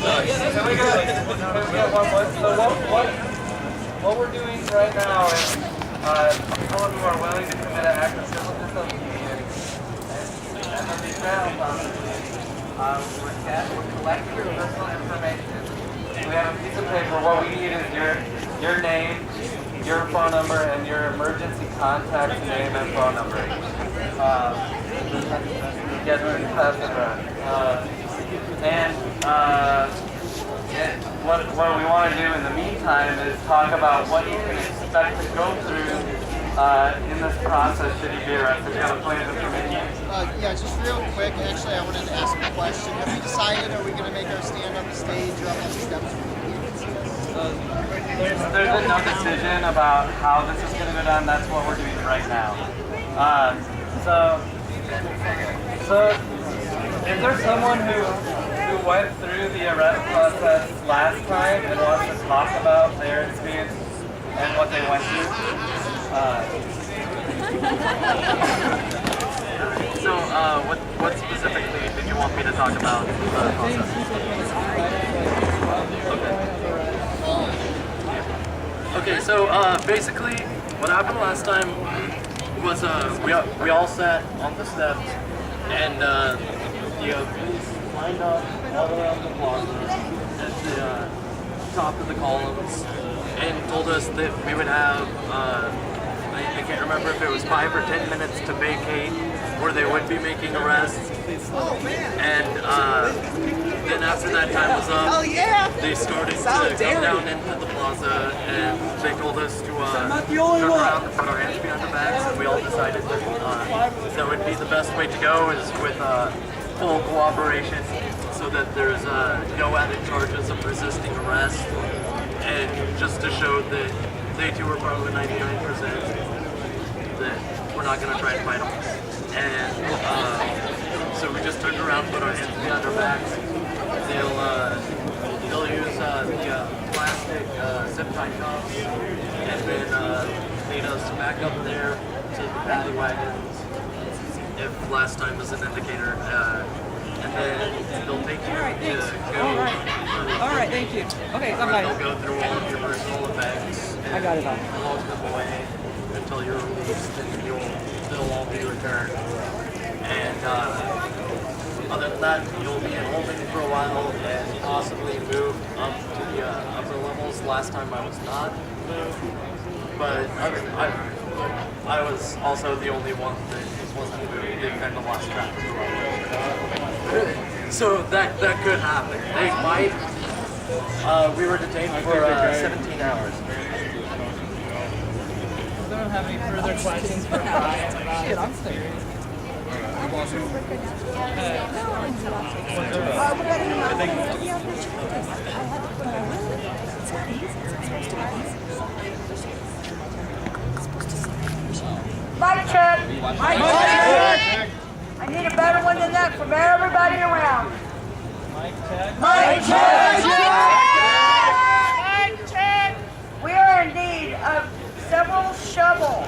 Can we get one more? So what we're doing right now is people who are willing to commit an act of civil disobedience and then be found we're collecting your personal information. We have a piece of paper. What we need is your name, your phone number, and your emergency contact name and phone number. Get through the class and run. What we want to do in the meantime is talk about what you can expect to go through in this process should you be arrested. You have a plan to permit you? Yeah, just real quick, actually, I wanted to ask a question. Have we decided, are we going to make our stand on the stage or up on the steps? There's no decision about how this is going to go down. That's what we're doing right now. So is there someone who went through the arrest process last time and wants to talk about their experience and what they went through? What specifically did you want me to talk about the process? Okay, so basically what happened last time was we all sat on the steps and the police lined up all around the plaza at the top of the columns and told us that we would have I can't remember if it was 5 or 10 minutes to vacate where they would be making arrests. And then after that time was up, they started to come down into the plaza and they told us to turn around and put our hands behind our backs, and we all decided that that would be the best way to go is with full cooperation so that there's no added charges of resisting arrest, and just to show that they too were probably 99% that we're not going to try and fight them. And so we just turned around, put our hands behind our backs. They'll use the plastic zip tie cuffs and then lead us back up there to the paddy wagons if last time was an indicator. And then they'll take you to go. All right, thank you. Okay, bye-bye. They'll go through all of your personal effects. I got it all. Lock them away until you're released, and it'll all be returned. And other than that, you'll be in holding for a while and possibly move up to the upper levels. Last time I was not moved, but I was also the only one that wasn't moved. They kind of lost track of the levels. So that could happen. They might. We were detained for 17 hours. I don't have any further questions for Brian. Shit, I'm serious. Mic check. Mic check. I need a better one than that from everybody around. Mic check. Mic check. Mic check. We are in need of several shovels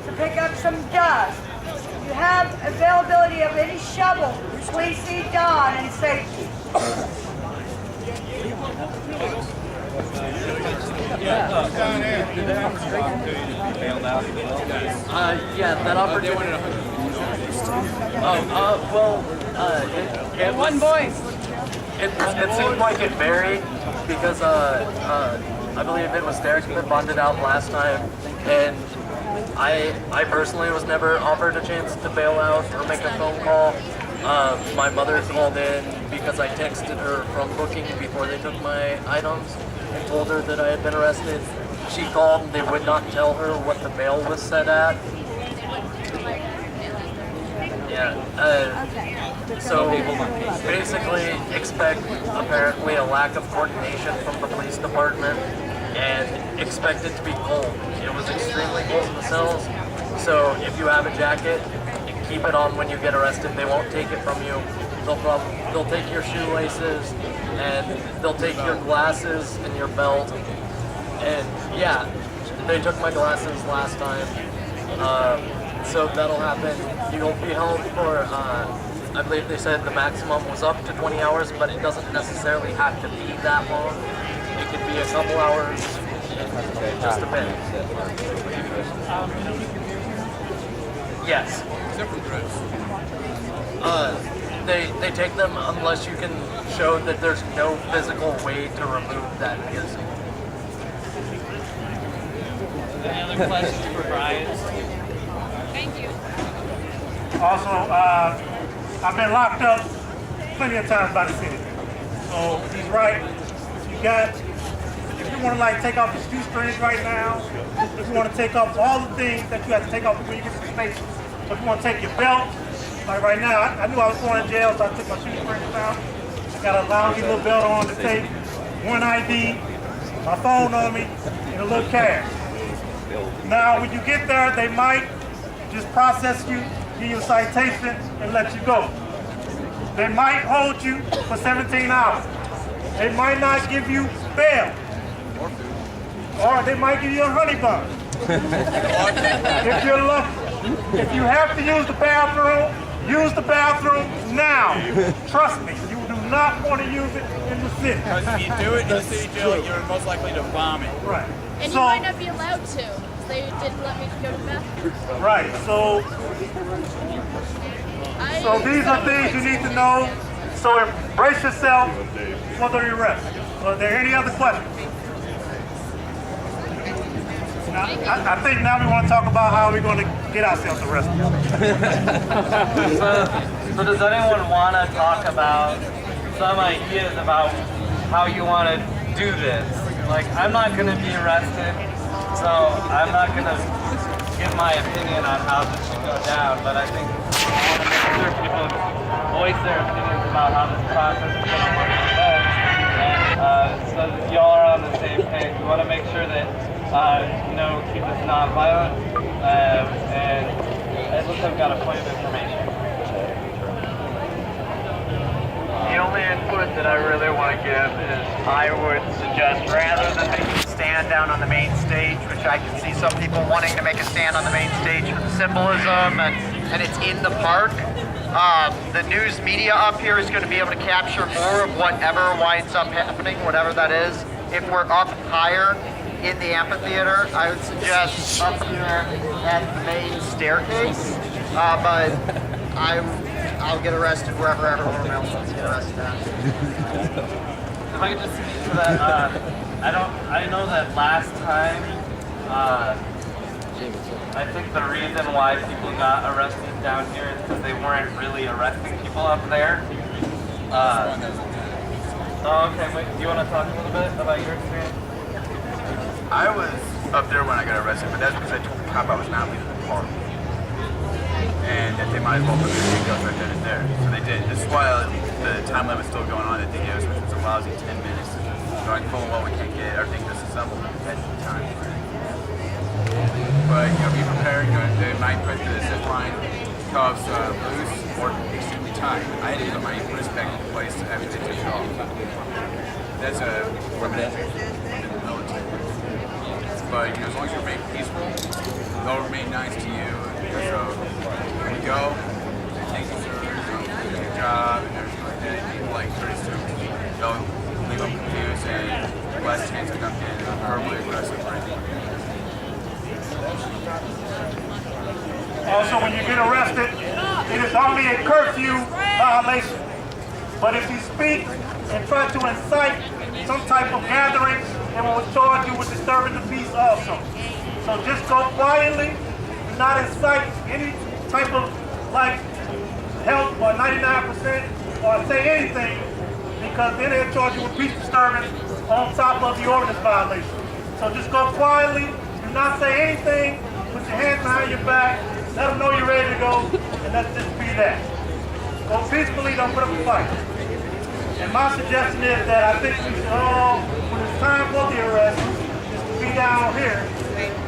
to pick up some dust. If you have availability of any shovels, please see Don and safety. Yeah, that opportunity. It One voice. It seemed like it varied because I believe it was Derek that bonded out last time, and I personally was never offered a chance to bail out or make a phone call. My mother called in because I texted her from booking before they took my items and told her that I had been arrested. She called and they would not tell her what the bail was set at. So basically expect apparently a lack of coordination from the police department and expect it to be cold. It was extremely cold in the cells, so if you have a jacket, keep it on when you get arrested. They won't take it from you. They'll take your shoelaces and they'll take your glasses and your belt. And yeah, they took my glasses last time. So that'll happen. You'll be held for I believe they said the maximum was up to 20 hours, but it doesn't necessarily have to be that long. It could be a couple hours, just a bit. Yes. They take them unless you can show that there's no physical way to remove that piercing. Any other questions for Brian? Thank you. Also, I've been locked up plenty of times by the city. So he's right. If you want to like take off your shoestrings right now, if you want to take off all the things that you have to take off before you get to the station, so if you want to take your belt, like right now, I knew I was going to jail, so I took my shoestrings out. I got a lousy little belt on to take, one ID, my phone on me, and a little cash. Now, when you get there, they might just process you, give you a citation, and let you go. They might hold you for 17 hours. They might not give you bail. Or they might give you a honey bun. If you're lucky. If you have to use the bathroom, use the bathroom now. Trust me, you do not want to use it in the city. Because if you do it in the city jail, you're most likely to vomit. Right. And So- you might not be allowed to. They didn't let me go to the bathroom. Right. So these are things you need to know. So embrace yourself for the arrest. Are there any other questions? Now, I think now we want to talk about how we're going to get ourselves arrested. So does anyone want to talk about some ideas about how you want to do this? Like, I'm not going to be arrested, so I'm not going to give my opinion on how this should go down, but I think I want to make sure people voice their opinions about how this process is going to work for them, and so that y'all are on the same page. We want to make sure that, keep this non-violent, and it looks like I've got a point of information. The only input that I really want to give is I would suggest rather than making a stand down on the main stage, which I can see some people wanting to make a stand on the main stage for the symbolism and it's in the park, the news media up here is going to be able to capture more of whatever winds up happening, whatever that is. If we're up higher in the amphitheater, I would suggest up here at the main staircase, but I'll get arrested wherever everyone else wants to get arrested at. If I could just speak to that, I know that last time, I think the reason why people got arrested down here is because they weren't really arresting people up there. Okay, wait, do you want to talk a little bit about your experience? I was up there when I got arrested, but that's because I told the cop I was not leaving the park. And that they might as well put their seatbelts right then and there. So they did. This is while the time limit's still going on that they gave us, which was a lousy 10 minutes. Going full well, we can't get everything disassembled at the time. But, be prepared. They might put the zip line cuffs loose or extremely tight. I had to put my wrist back in place to have it take it off. That's a recommendation in the military. But, as long as you remain peaceful, they'll remain nice to you. So, when you go, thank you, sir, good job, and everything like that. People like pretty soon, they'll leave them confused and less chance of them getting verbally aggressive or anything. Also, when you get arrested, it is only a curfew violation. But if you speak and try to incite some type of gathering, it will charge you with disturbing the peace also. So just go quietly, do not incite any type of help or 99% or say anything, because then they'll charge you with peace disturbance on top of the ordinance violation. So just go quietly, do not say anything, put your hands behind your back, let them know you're ready to go, and let's just be that. Go peacefully, don't put up a fight. And my suggestion is that I think we should all, when it's time for the arrest, just be down here.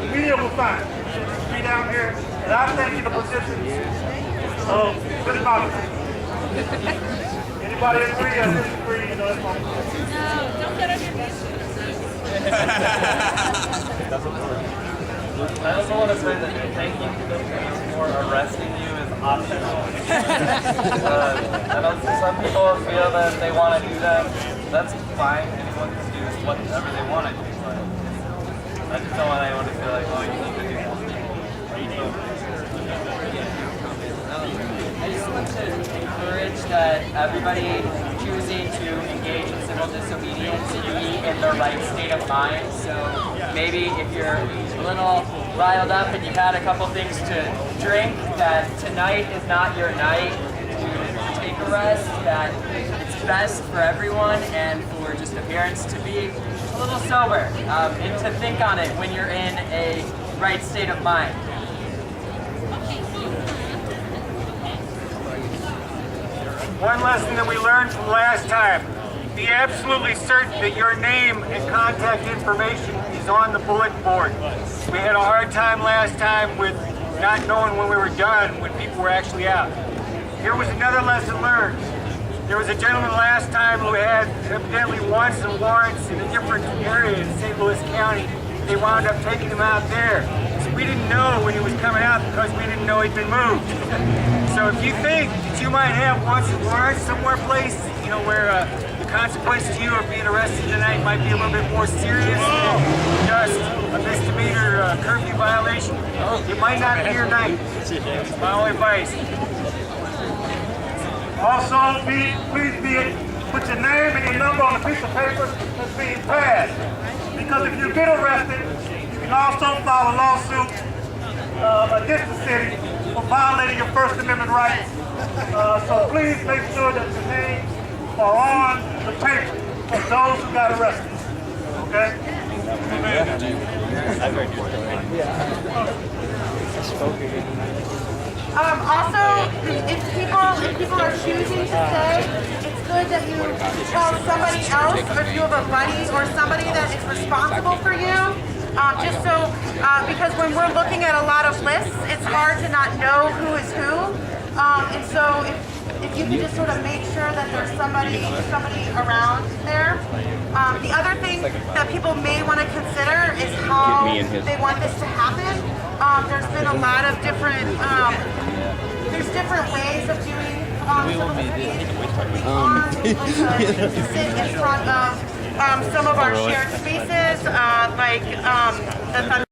The media will find it. Just be down here, and I'll take you to position of good knowledge. Anybody agree or disagree? That's fine. No, don't get on your knees. I also want to say that thanking the police for arresting you is optional. I know some people feel that they want to do them. That's fine. Anyone can do whatever they want to do. But I just don't want anyone to feel like, oh, you need to do that. I just want to encourage that everybody choosing to engage in civil disobedience be in the right state of mind. So maybe if you're a little riled up and you've had a couple things to drink, that tonight is not your night to take a rest, that it's best for everyone and for just the parents to be a little sober and to think on it when you're in a right state of mind. One lesson that we learned from last time, be absolutely certain that your name and contact information is on the bulletin board. We had a hard time last time with not knowing when we were done, when people were actually out. Here was another lesson learned. There was a gentleman last time who had evidently won some warrants in a different area in St. Louis County. They wound up taking him out there. So we didn't know when he was coming out because we didn't know he'd been moved. So if you think that you might have wants and warrants somewhere placed, you know, where the consequences to you of being arrested tonight might be a little bit more serious than just a misdemeanor curfew violation, it might not be your night. It's my only advice. Also, please put your name and your number on a piece of paper that's being passed. Because if you get arrested, you can also file a lawsuit against the city for violating your First Amendment rights. So please make sure that your names are on the paper of those who got arrested. Okay? Also, if people are choosing to stay, it's good that you tell somebody else, or if you have a buddy or somebody that is responsible for you. Just so, because when we're looking at a lot of lists, it's hard to not know who is who. And so, if you can just sort of make sure that there's somebody around there. The other thing that people may want to consider is how they want this to happen. There's been a lot of different, there's different ways of doing civil disobedience. Sit in front of some of our shared spaces, like the